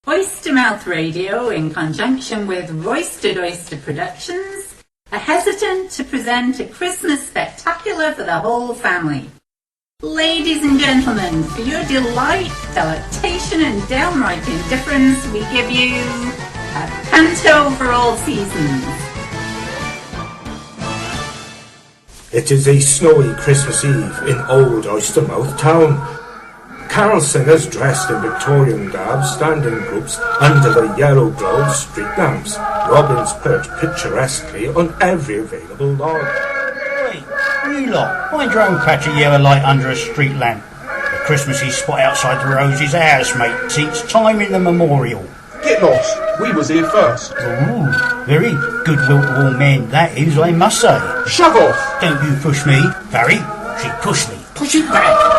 Oystermouth Radio, in conjunction with Roysted Oyster Productions, are hesitant to present a Christmas spectacular for the whole family. Ladies and gentlemen, for your delight, delectation and downright indifference, we give you a Panto for all seasons. It is a snowy Christmas Eve in old Oystermouth town. Carol singers dressed in Victorian garb stand in groups under the yellow glow of street lamps. Robins perch picturesquely on every available log. Hey, you lot, why don't catch a yellow light under a street lamp? The Christmassy spot outside the Roses house, mate, since time immemorial. Get lost, we was here first. Ooh, very good-will to all men, that is, I must say. Shove off! Don't you push me, Barry. She pushed me. Push it back.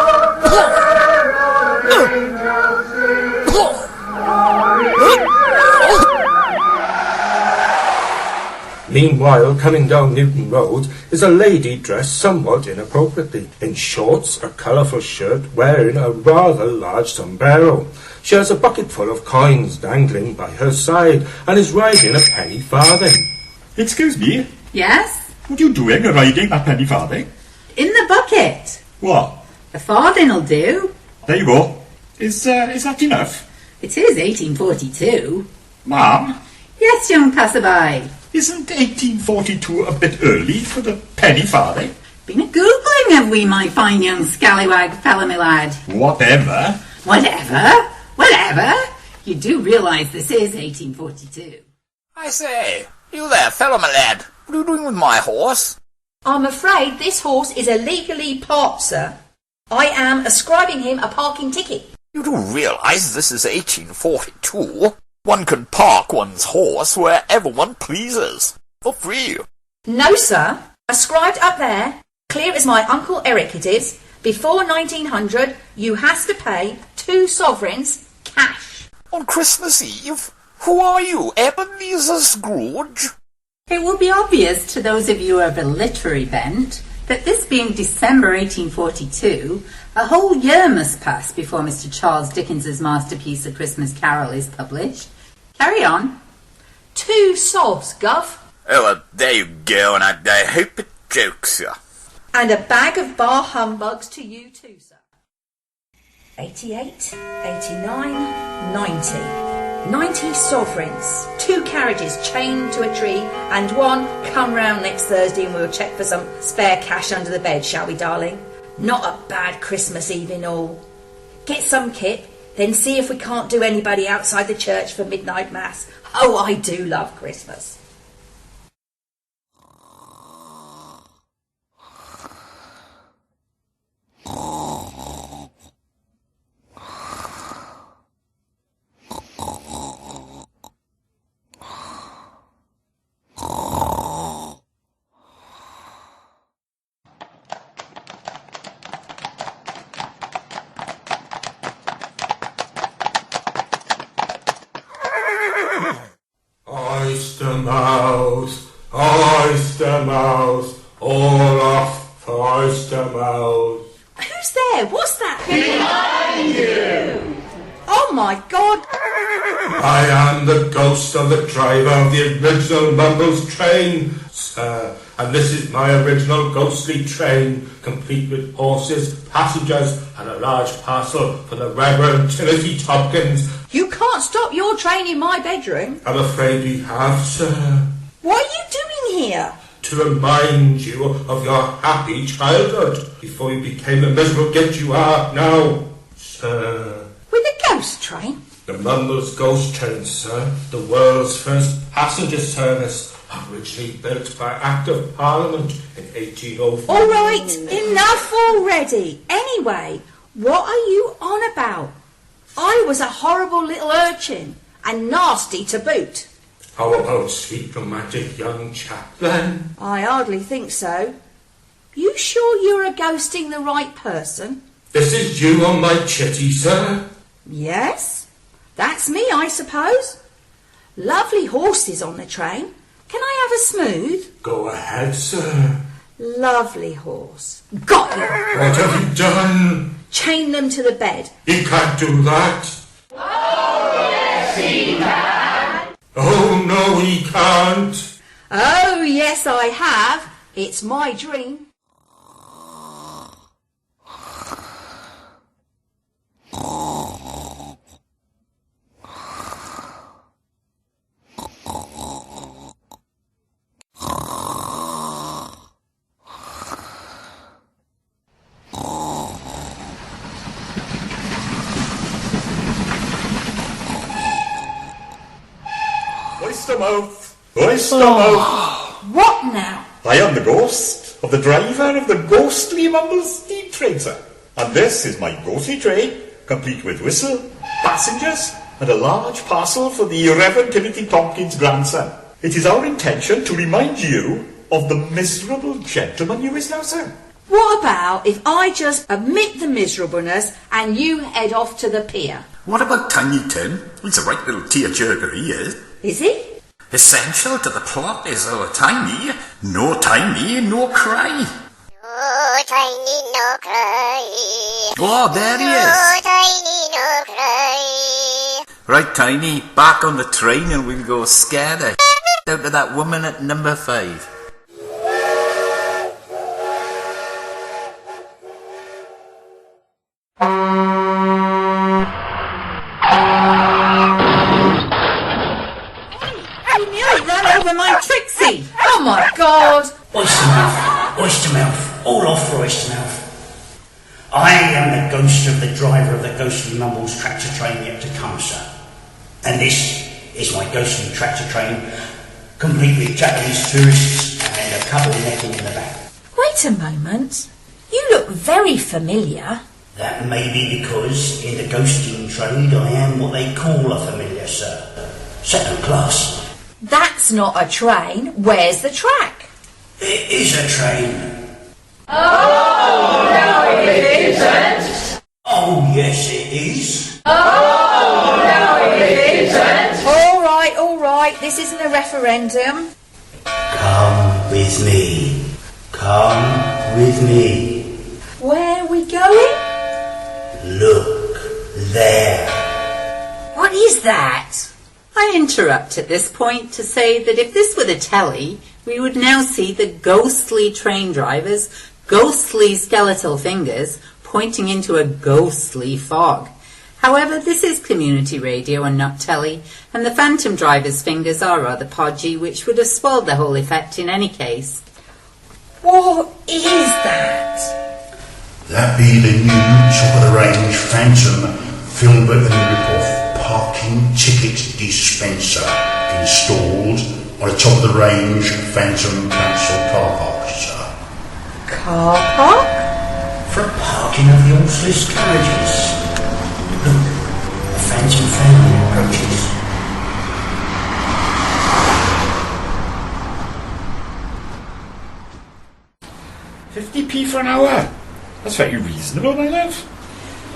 Meanwhile, coming down Newton Road is a lady dressed somewhat inappropriately, in shorts, a colourful shirt, wearing a rather large sombrero. She has a bucket full of coins dangling by her side and is riding a penny farthing. Excuse me? Yes? What are you doing riding a penny farthing? In the bucket. What? The farthing'll do. There you go. Is that enough? It is 1842. Ma'am, Yes, young passerby. isn't 1842 a bit early for the penny farthing? Been a googling, have we, my fine young scallywag fella, my lad? Whatever. Whatever? You do realise this is 1842. I say, you there, fellow my lad. What are you doing with my horse? I'm afraid this horse is illegally parked, sir. I am ascribing him a parking ticket. You do realise this is 1842? One can park one's horse wherever one pleases, for free. No, sir. Ascribed up there, clear as my Uncle Eric it is, before 1900, you has to pay 2 sovereigns cash. On Christmas Eve? Who are you, Ebenezer Scrooge? It will be obvious to those of you of a literary bent that this being December 1842, a whole year must pass before Mr. Charles Dickens's masterpiece A Christmas Carol is published. Carry on. 2 sovs, Gov. Oh, well, there you go, and I hope it jokes you. And a bag of bar humbugs to you too, sir. 88, 89, 90. 90 sovereigns. 2 carriages chained to a tree, and 1 come round next Thursday and we'll check for some spare cash under the bed, shall we, darling? Not a bad Christmas Eve in all. Get some kip, then see if we can't do anybody outside the church for midnight mass. Oh, I do love Christmas. Oystermouth, all off for Oystermouth. Who's there? What's that? Behind you! Oh my God! I am the ghost of the driver of the original Mumbles train, sir, and this is my original ghostly train, complete with horses, passengers, and a large parcel for the Reverend Timothy Tompkins. You can't stop your train in my bedroom. I'm afraid we have, sir. What are you doing here? To remind you of your happy childhood, before you became the miserable git you are now, sir. With a ghost train? The Mumbles Ghost Train, sir, the world's first passenger service, originally built by Act of Parliament in 1804. All right, enough already. Anyway, what are you on about? I was a horrible little urchin, and nasty to boot. How about sweet romantic young chap, then? I hardly think so. You sure you're ghosting the right person? This is you on my chitty, sir? Yes, that's me, I suppose. Lovely horses on the train. Can I have a smooth? Go ahead, sir. Lovely horse. Got you. What have you done? Chain them to the bed. You can't do that. Oh, yes, Yes, I have. It's my dream. Oystermouth! Oystermouth! What now? I am the ghost of the driver of the ghostly Mumble steam train, sir. And this is my ghostly train, complete with whistle, passengers, and a large parcel for the Reverend Timothy Tompkins' grandson. It is our intention to remind you of the miserable gentleman you is now, sir. What about if I just admit the miserableness and you head off to the pier? What about Tiny Tim? He's a right little tearjerker, he is. Is he? Essential to the plot is Tiny. No Tiny, no cry. No Tiny, no cry. Oh, there he is. No Tiny, no cry. Right, Tiny, back on the train and we'll go scare the out of that woman at number 5. My Trixie! Oh my God! Oystermouth, Oystermouth, all off for Oystermouth. I am the ghost of the driver of the ghostly Mumbles tractor train yet to come, sir. And this is my ghostly tractor train, complete with Japanese tourists and a couple netting in the back. Wait a moment. You look very familiar. That may be because in the ghosting trade I am what they call a familiar, sir. Second class. That's not a train. Where's the track? It is a train. Oh, no it isn't. Oh, yes it is. Oh, no it isn't. All right. This isn't a referendum. Come with me. Come with me. Where are we going? Look there. What is that? I interrupt at this point to say that if this were the telly, we would now see the ghostly train driver's ghostly skeletal fingers pointing into a ghostly fog. However, this is community radio and not telly, and the phantom driver's fingers are rather podgy, which would have spoiled the whole effect in any case. What is that? That be the new top-of-the-range Phantom film booth and rip-off parking ticket dispenser installed on the top-of-the-range Phantom Council car park, sir. Car park? For parking of the horseless carriages. Look, the Phantom family approaches. £50p for an hour. That's very reasonable, my love.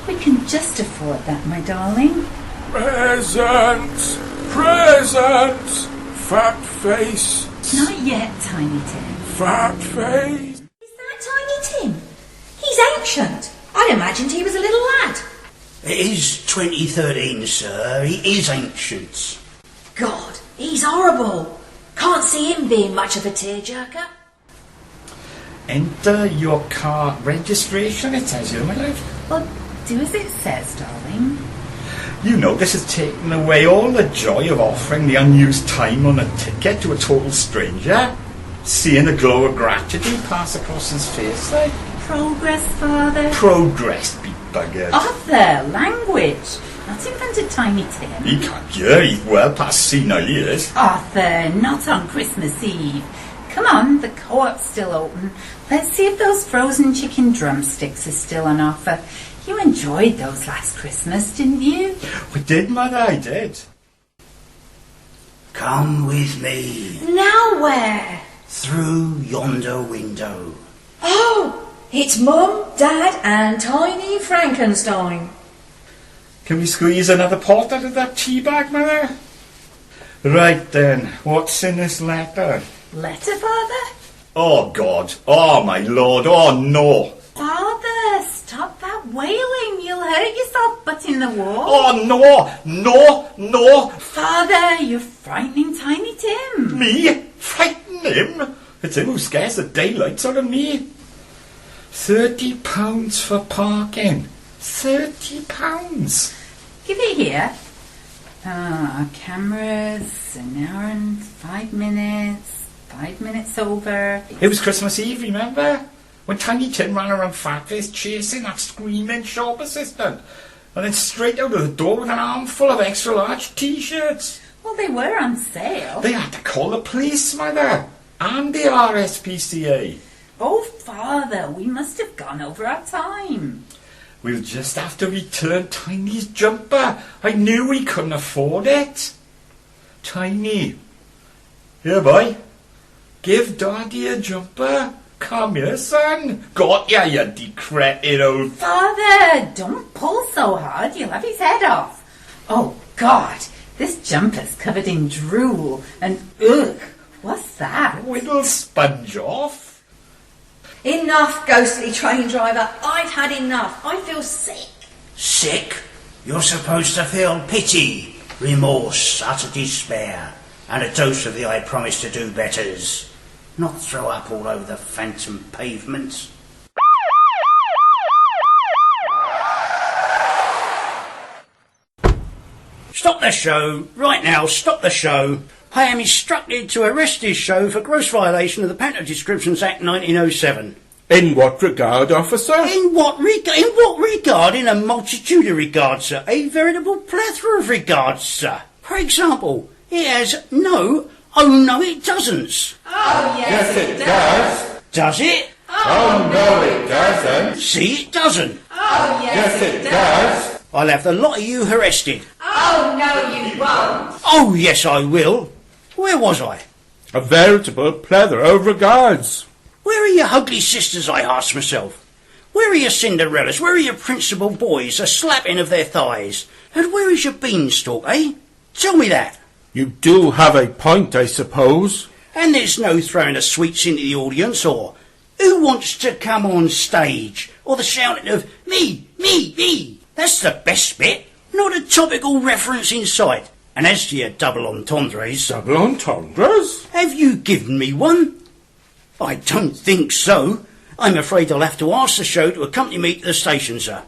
We can just afford that, my darling. Presents! Presents! Fat face! Not yet, Tiny Tim. Fat face! Is that Tiny Tim? He's ancient. I'd imagined he was a little lad. It is 2013, sir. He is ancient. God, he's horrible. Can't see him being much of a tearjerker. Enter your car registration, it says here, my love. Well, do as it says, darling. You know this has taken away all the joy of offering the unused time on a ticket to a total stranger. Seeing the glow of gratitude pass across his face like. Progress, Father. Progress be buggered. Arthur, language. Not invented Tiny Tim. He can't hear, he's well past senile years. Arthur, not on Christmas Eve. Come on, the co-op's still open. Let's see if those frozen chicken drumsticks are still on offer. You enjoyed those last Christmas, didn't you? I did, Mother, I did. Come with me. Now where? Through yonder window. Oh, it's Mum, Dad and Tiny Frankenstein. Can we squeeze another pot out of that tea bag, Mother? Right then, what's in this letter? Letter, Father? Oh, God. Oh, my Lord. Oh, no. Father, stop that wailing. You'll hurt yourself butting the wall. Oh, no. No, no. Father, you're frightening Tiny Tim. Me? Frighten him? It's him who scares the daylights out of me. £30 for parking. £30. Give it here. Cameras, an hour and 5 minutes, 5 minutes over. It was Christmas Eve, remember? When Tiny Tim ran around Fatface chasing that screaming shop assistant. And then straight out of the door with an armful of extra large t-shirts. Well, they were on sale. They had to call the police, Mother. And the RSPCA. Oh, Father, we must have gone over our time. We'll just have to return Tiny's jumper. I knew we couldn't afford it. Tiny. Here, boy. Give Daddy a jumper. Come here, son. Got ya, you decrepit old... Father, don't pull so hard. You'll have his head off. Oh, God. This jumper's covered in drool. And, ugh, what's that? Oh, it'll sponge off. Enough, ghostly train driver. I've had enough. I feel sick. Sick? You're supposed to feel pity, remorse, utter despair, and a dose of the I promise to do betters. Not throw up all over the phantom pavements. Stop the show. Right now, stop the show. I am instructed to arrest this show for gross violation of the Patent Descriptions Act 1907. In what regard, officer? In what regard? In a multitude of regards, sir. A veritable plethora of regards, sir. For example, it has no... Oh, no, it doesn't. Oh, Yes, it does. Does it? Oh, no, it doesn't. See, it doesn't. Oh, Yes, it does. I'll have the lot of you arrested. Oh, no, you won't. Oh, yes, I will. Where was I? A veritable plethora of regards. Where are your ugly sisters, I ask myself? Where are your Cinderellas? Where are your principal boys, a slapping of their thighs? And where is your beanstalk, eh? Tell me that. You do have a point, I suppose. And there's no throwing of sweets into the audience, or who wants to come on stage, or the shouting of me, me, me. That's the best bit. Not a topical reference in sight. And as to your double entendres... Double entendres? Have you given me one? I don't think so. I'm afraid I'll have to ask the show to accompany me to the station, sir.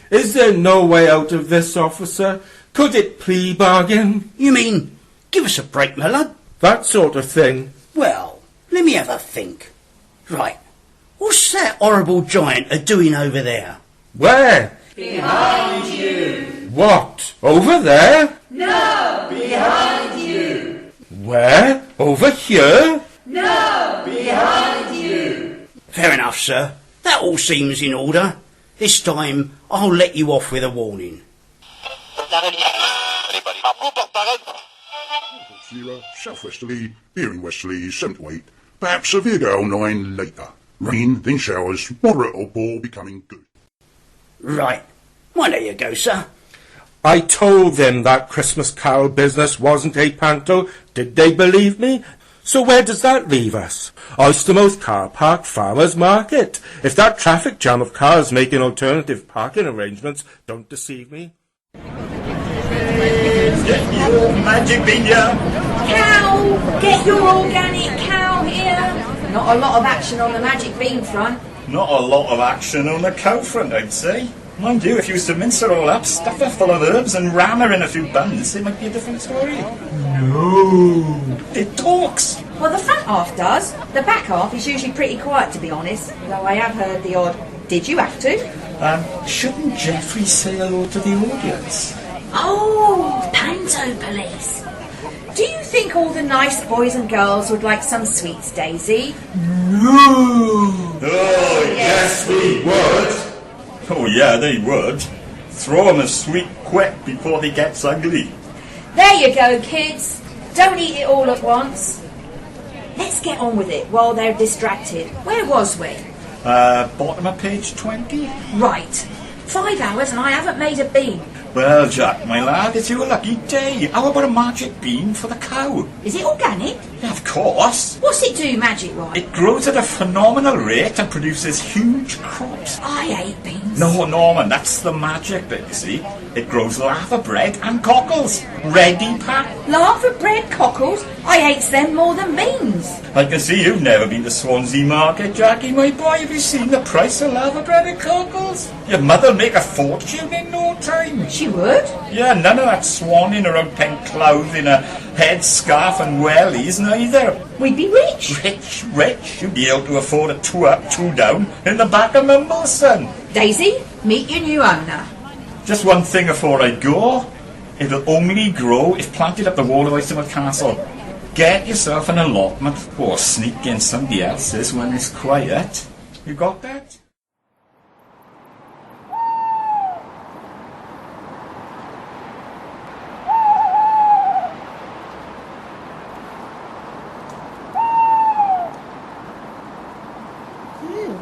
Is there no way out of this, officer? Could it plea bargain? You mean, give us a break, my lad? That sort of thing. Well, let me have a think. Right, what's that horrible giant a-doing over there? Where? Behind you. What? Over there? No, behind you. Where? Over here? No, behind you. Fair enough, sir. That all seems in order. This time, I'll let you off with a warning. Sierra, southwesterly, veering westerly, 7 to 8, perhaps severe gale 9 later. Rain, then showers, moderate or poor, becoming good. Right. Well, there you go, sir. I told them that Christmas Carol business wasn't a panto. Did they believe me? So where does that leave us? Oystermouth Car Park Farmers Market. If that traffic jam of cars making alternative parking arrangements don't deceive me. Get your magic bean, yeah? Cow! Get your organic cow here! Not a lot of action on the magic bean front. Not a lot of action on the cow front, I'd say. Mind you, if you was to mince her all up, stuff her full of herbs and ram her in a few buns, it might be a different story. No. It talks. Well, the front half does. The back half is usually pretty quiet, to be honest. Though I have heard the odd, did you have to? Shouldn't Geoffrey say hello to the audience? Oh, Panto Police. Do you think all the nice boys and girls would like some sweets, Daisy? Oh, yes, we would. Oh, yeah, they would. Throw 'em a sweet quick before they gets ugly. There you go, kids. Don't eat it all at once. Let's get on with it while they're distracted. Where was we? Bottom of page 20? Right. 5 hours and I haven't made a bean. Well, Jack, my lad, it's your lucky day. How about a magic bean for the cow? Is it organic? Yeah, of course. What's it do magic-wise? It grows at a phenomenal rate and produces huge crops. I hate beans. No, Norman, that's the magic bit, you see. It grows lava bread and cockles. Ready packed. Lava bread cockles? I hates them more than beans. I can see you've never been to Swansea Market, Jackie, my boy. Have you seen the price of lava bread and cockles? Your mother'll make a fortune in no time. She would? Yeah, none of that swanning around Penclouth in a headscarf and wellies neither. We'd be rich. Rich. You'd be able to afford a 2 up, 2 down in the back of Mumble's son. Daisy, meet your new owner. Just one thing before I go. It'll only grow if planted up the wall of Oystermouth Castle. Get yourself an allotment or sneak in somebody else's when it's quiet. You got that?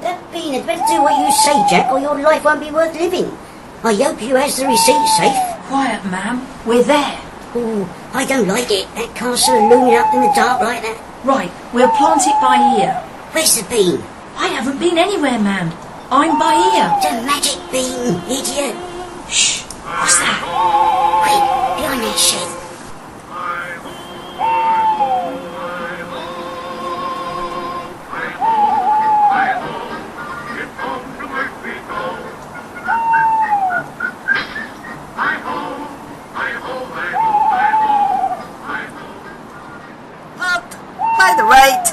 That bean had better do what you say, Jack, or your life won't be worth living. I hope you has the receipt safe. Quiet, ma'am. We're there. Oh, I don't like it. That castle looming up in the dark like that. Right, we'll plant it by here. Where's the bean? I haven't been anywhere, ma'am. I'm by here. The magic bean, idiot. Shh. What's that? Quick, behind that shed. By the right.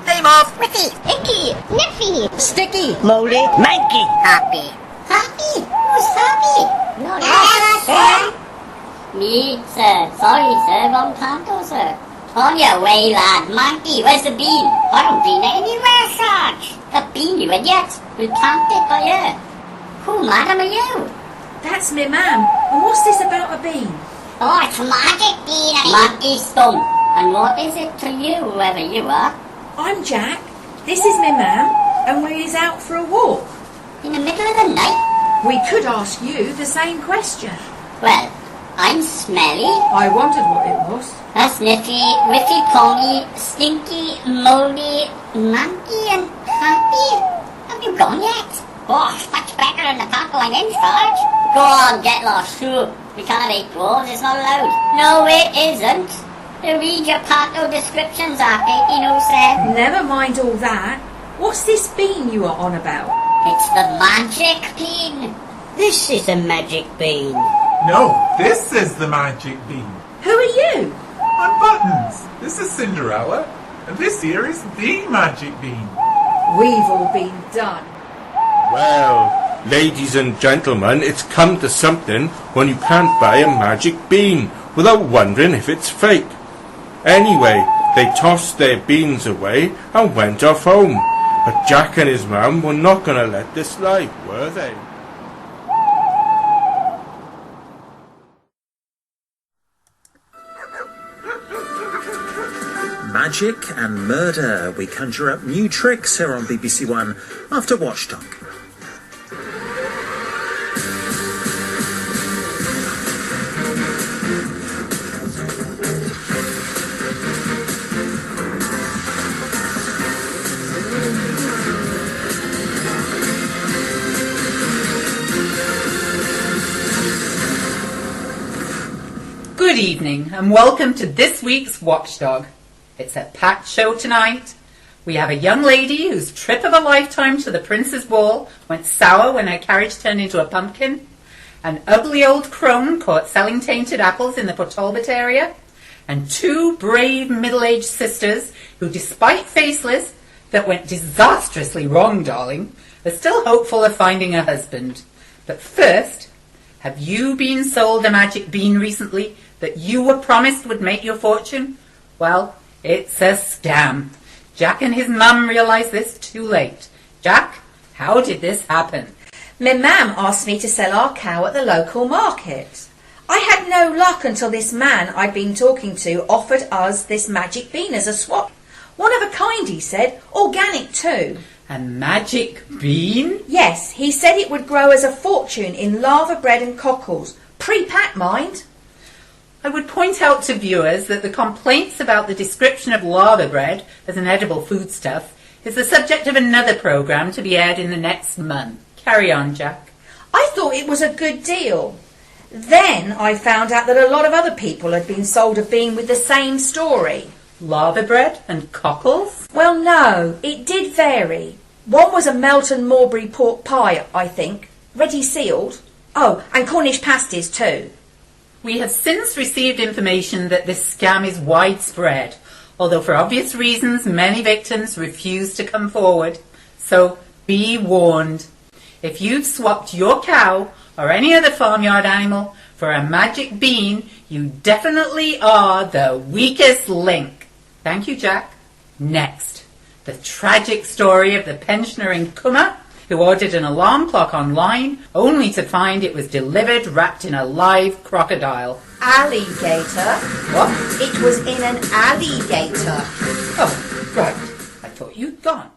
Name of Ricky, Icky, Niffy, Sticky, Moldy, Manky. Happy. Happy? Who's happy? No, sir. Me, sir. Sorry, sir. Wrong Panto, sir. On your way, lad. Monkey, where's the bean? I haven't been anywhere, Sarge. The bean, you idiot. We planted by her. Who, madam, are you? That's me, ma'am. And what's this about a bean? Oh, it's magic bean. Monkey scum. And what is it to you, whoever you are? I'm Jack. This is me, ma'am. And we're out for a walk. In the middle of the night? We could ask you the same question. Well, I'm smelly. I wondered what it was. A sniffy, whiffy, pongy, stinky, moldy, monkey and happy. Have you gone yet? Oh, it's much better than the path going in, Sarge. Go on, get lost, too. We can't eat dwarves, it's not allowed. No, it isn't. Read your Panto descriptions, Act 1807. Never mind all that. What's this bean you are on about? It's the magic bean. This is the magic bean. No, this is the magic bean. Who are you? I'm Buttons. This is Cinderella. And this here is the magic bean. We've all been done. Well, ladies and gentlemen, it's come to something when you can't buy a magic bean without wondering if it's fake. Anyway, they tossed their beans away and went off home. But Jack and his mum were not going to let this slide, were they? Magic and murder. We conjure up new tricks here on BBC One after Watchdog. Good evening and welcome to this week's Watchdog. It's a packed show tonight. We have a young lady whose trip of a lifetime to the Prince's Ball went sour when her carriage turned into a pumpkin. An ugly old crone caught selling tainted apples in the Port Talbot area. And 2 brave middle-aged sisters who, despite faceless that went disastrously wrong, darling, are still hopeful of finding a husband. But first, have you been sold a magic bean recently that you were promised would make your fortune? Well, it's a scam. Jack and his mum realised this too late. Jack, how did this happen? My mum asked me to sell our cow at the local market. I had no luck until this man I'd been talking to offered us this magic bean as a swap. One of a kind, he said, organic too. A magic bean? Yes, he said it would grow as a fortune in lava bread and cockles, Pre-packed, mind. I would point out to viewers that the complaints about the description of lava bread as an edible foodstuff is the subject of another programme to be aired in the next month. Carry on, Jack. I thought it was a good deal. Then I found out that a lot of other people had been sold a bean with the same story. Lava bread and cockles? Well, no, it did vary. One was a Melton Morbury pork pie, I think, ready sealed. Oh, and Cornish pasties too. We have since received information that this scam is widespread, although for obvious reasons many victims refuse to come forward. So be warned. If you've swapped your cow or any other farmyard animal for a magic bean, you definitely are the weakest link. Thank you, Jack. Next, the tragic story of the pensioner in Cummer who ordered an alarm clock online only to find it was delivered wrapped in a live crocodile. Alligator? What? It was in an alligator. Oh, right. I thought you'd gone.